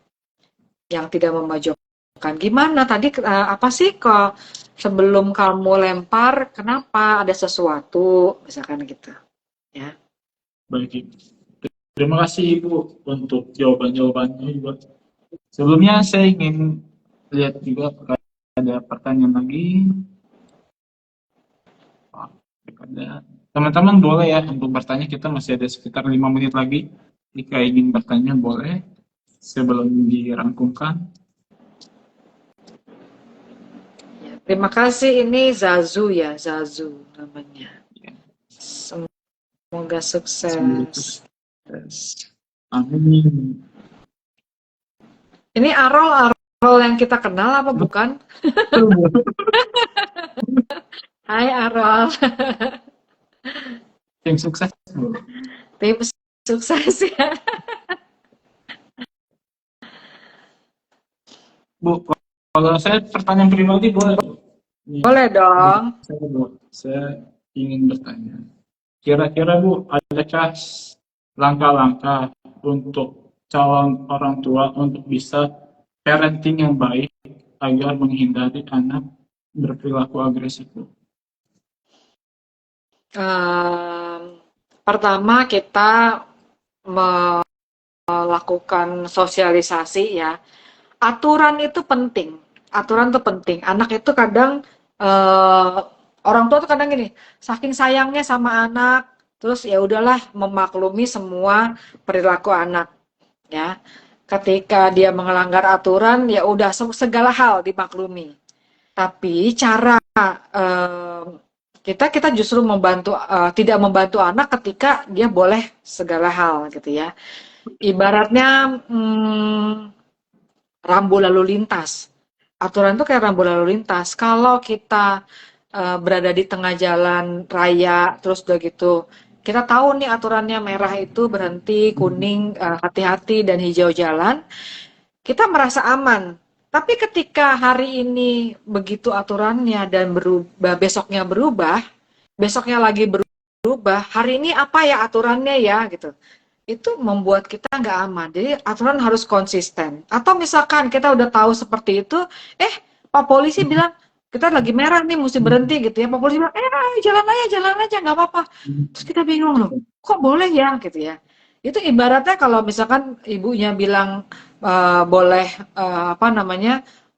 Gimana tadi apa sih kok sebelum kamu lempar kenapa ada sesuatu misalkan gitu ya. Baik, Ibu. Terima kasih Ibu untuk jawaban-jawabannya juga. Sebelumnya saya ingin lihat juga apakah ada pertanyaan lagi. Ada. Teman-teman boleh ya untuk bertanya, kita masih ada sekitar 5 menit lagi. Jika ingin bertanya boleh sebelum dirangkumkan. Terima kasih, ini Zazu ya, Zazu namanya. Semoga sukses. Amin. Ini Arol yang kita kenal apa bukan? Hai Arol. Tim sukses. Tim sukses ya. Bu, kalau saya pertanyaan pribadi boleh? Boleh dong. Saya ingin bertanya. Kira-kira Bu, adakah langkah-langkah untuk calon orang tua untuk bisa parenting yang baik agar menghindari anak berperilaku agresif? Pertama kita melakukan sosialisasi ya. Aturan itu penting. Anak itu kadang orang tua tuh kadang gini, saking sayangnya sama anak, terus ya udahlah memaklumi semua perilaku anak, ya. Ketika dia melanggar aturan, ya udah segala hal dimaklumi. Tapi cara kita justru tidak membantu anak ketika dia boleh segala hal gitu ya. Ibaratnya rambu lalu lintas. Aturan itu kayak rambu lalu lintas. Kalau kita berada di tengah jalan raya, terus udah gitu, kita tahu nih aturannya merah itu berhenti, kuning hati-hati, dan hijau jalan, kita merasa aman. Tapi ketika hari ini begitu aturannya dan besoknya lagi berubah, hari ini apa ya aturannya ya gitu. Itu membuat kita nggak aman. Jadi aturan harus konsisten. Atau misalkan kita udah tahu seperti itu, Pak polisi bilang kita lagi merah nih, mesti berhenti gitu ya. Pak polisi bilang, jalan aja, nggak apa-apa. Terus kita bingung loh, kok boleh ya gitu ya. Itu ibaratnya kalau misalkan ibunya bilang boleh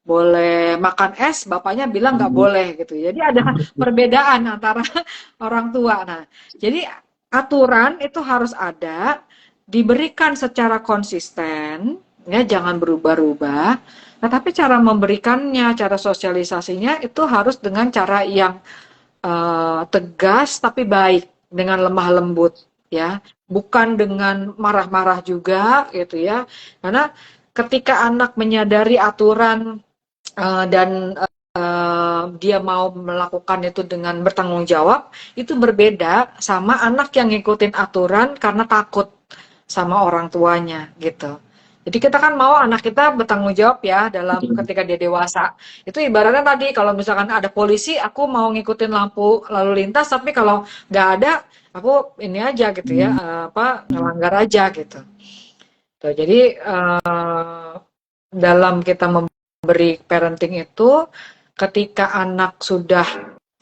boleh makan es, bapaknya bilang nggak boleh gitu. Jadi ada perbedaan antara orang tua. Nah, jadi aturan itu harus ada, diberikan secara konsisten, ya jangan berubah-ubah. Nah, tapi cara memberikannya, cara sosialisasinya itu harus dengan cara yang tegas tapi baik, dengan lemah lembut, ya, bukan dengan marah-marah juga, gitu ya. Karena ketika anak menyadari aturan dan dia mau melakukan itu dengan bertanggung jawab, itu berbeda sama anak yang ngikutin aturan karena takut sama orang tuanya gitu. Jadi kita kan mau anak kita bertanggung jawab ya dalam ketika dia dewasa. Itu ibaratnya tadi kalau misalkan ada polisi, aku mau ngikutin lampu lalu lintas, tapi kalau nggak ada, aku ini aja gitu ya, ngelanggar aja gitu. Tuh, jadi dalam kita memberi parenting itu, ketika anak sudah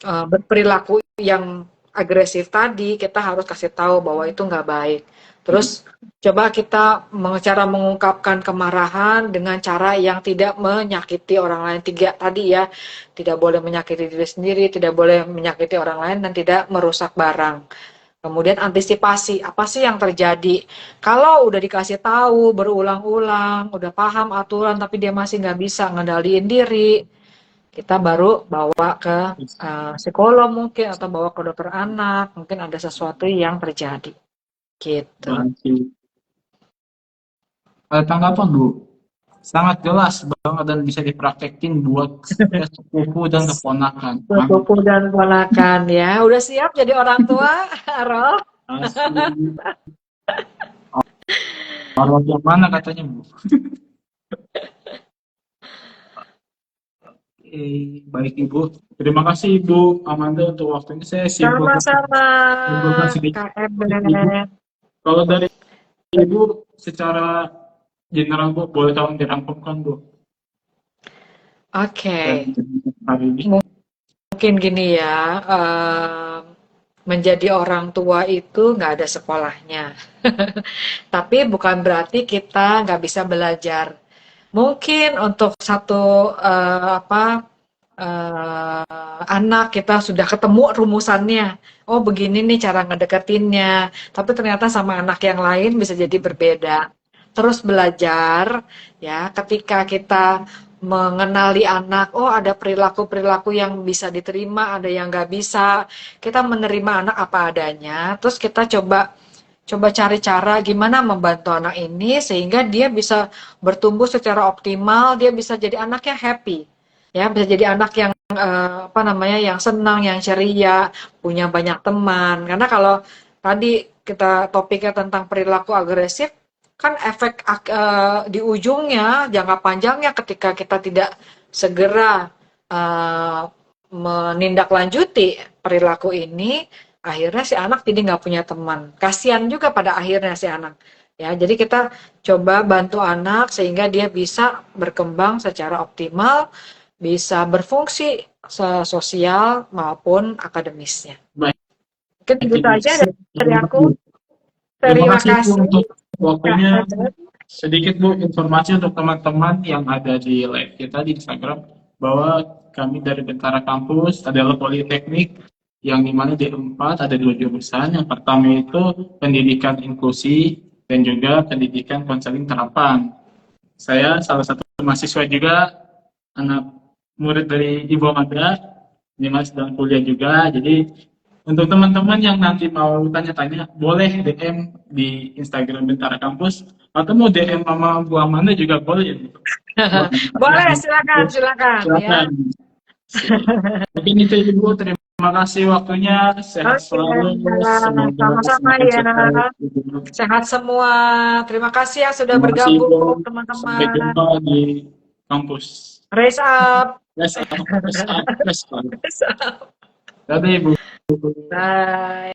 berperilaku yang agresif tadi, kita harus kasih tahu bahwa itu nggak baik. Terus coba kita cara mengungkapkan kemarahan dengan cara yang tidak menyakiti orang lain. Tiga tadi ya, tidak boleh menyakiti diri sendiri, tidak boleh menyakiti orang lain, dan tidak merusak barang. Kemudian antisipasi, apa sih yang terjadi? Kalau udah dikasih tahu berulang-ulang, udah paham aturan tapi dia masih nggak bisa ngendaliin diri, kita baru bawa ke psikolog mungkin, atau bawa ke dokter anak, mungkin ada sesuatu yang terjadi. Gitu. Berarti ada tanggapan Bu? Sangat jelas banget dan bisa dipraktekin buat sepupu dan keponakan. Sepupu dan ponakan ya. Udah siap jadi orang tua, Rol? Asli. Orang yang mana katanya Bu? Baik Ibu. Terima kasih Ibu Amanda untuk waktunya. Saya simpulkan Sama-sama, sedikit. Kak Eben. Kalau dari Ibu secara general Bu, boleh tolong dirangkumkan Bu? Oke. Hari ini. Mungkin gini ya, menjadi orang tua itu nggak ada sekolahnya. Tapi bukan berarti kita nggak bisa belajar. Mungkin untuk satu anak kita sudah ketemu rumusannya. Oh begini nih cara ngedeketinnya. Tapi ternyata sama anak yang lain bisa jadi berbeda. Terus belajar ya, ketika kita mengenali anak, oh ada perilaku-perilaku yang bisa diterima, ada yang nggak bisa. Kita menerima anak apa adanya, terus kita coba cari cara gimana membantu anak ini sehingga dia bisa bertumbuh secara optimal, dia bisa jadi anak yang happy, ya bisa jadi anak yang yang senang, yang ceria, punya banyak teman. Karena kalau tadi kita topiknya tentang perilaku agresif, kan efek di ujungnya, jangka panjangnya ketika kita tidak segera menindaklanjuti perilaku ini, akhirnya si anak jadi nggak punya teman. Kasihan juga pada akhirnya si anak. Ya, jadi kita coba bantu anak sehingga dia bisa berkembang secara optimal, bisa berfungsi sosial maupun akademisnya. Baik. Mungkin begitu aja dari aku. Terima kasih Bu untuk waktunya. Sedikit Bu informasi untuk teman-teman yang ada di live kita di Instagram bahwa kami dari Bentara Kampus adalah politeknik yang dimana di 4 ada 2 jurusan. Yang pertama itu pendidikan inklusi dan juga pendidikan konseling terapan. Saya salah satu mahasiswa juga, anak murid dari Ibu Amanda, dimana sedang kuliah juga. Jadi untuk teman-teman yang nanti mau tanya-tanya, boleh DM di Instagram Bentara Kampus, atau mau DM sama Bu Amanda juga boleh. Boleh, silakan. Ya. Mungkin itu Ibu, terima kasih waktunya, sehat selalu. Sama-sama ya. Sehat semua. Terima kasih ya sudah bergabung teman-teman. Sampai jumpa di kampus. Raise up. Raise up. Dadah Ibu. Bye.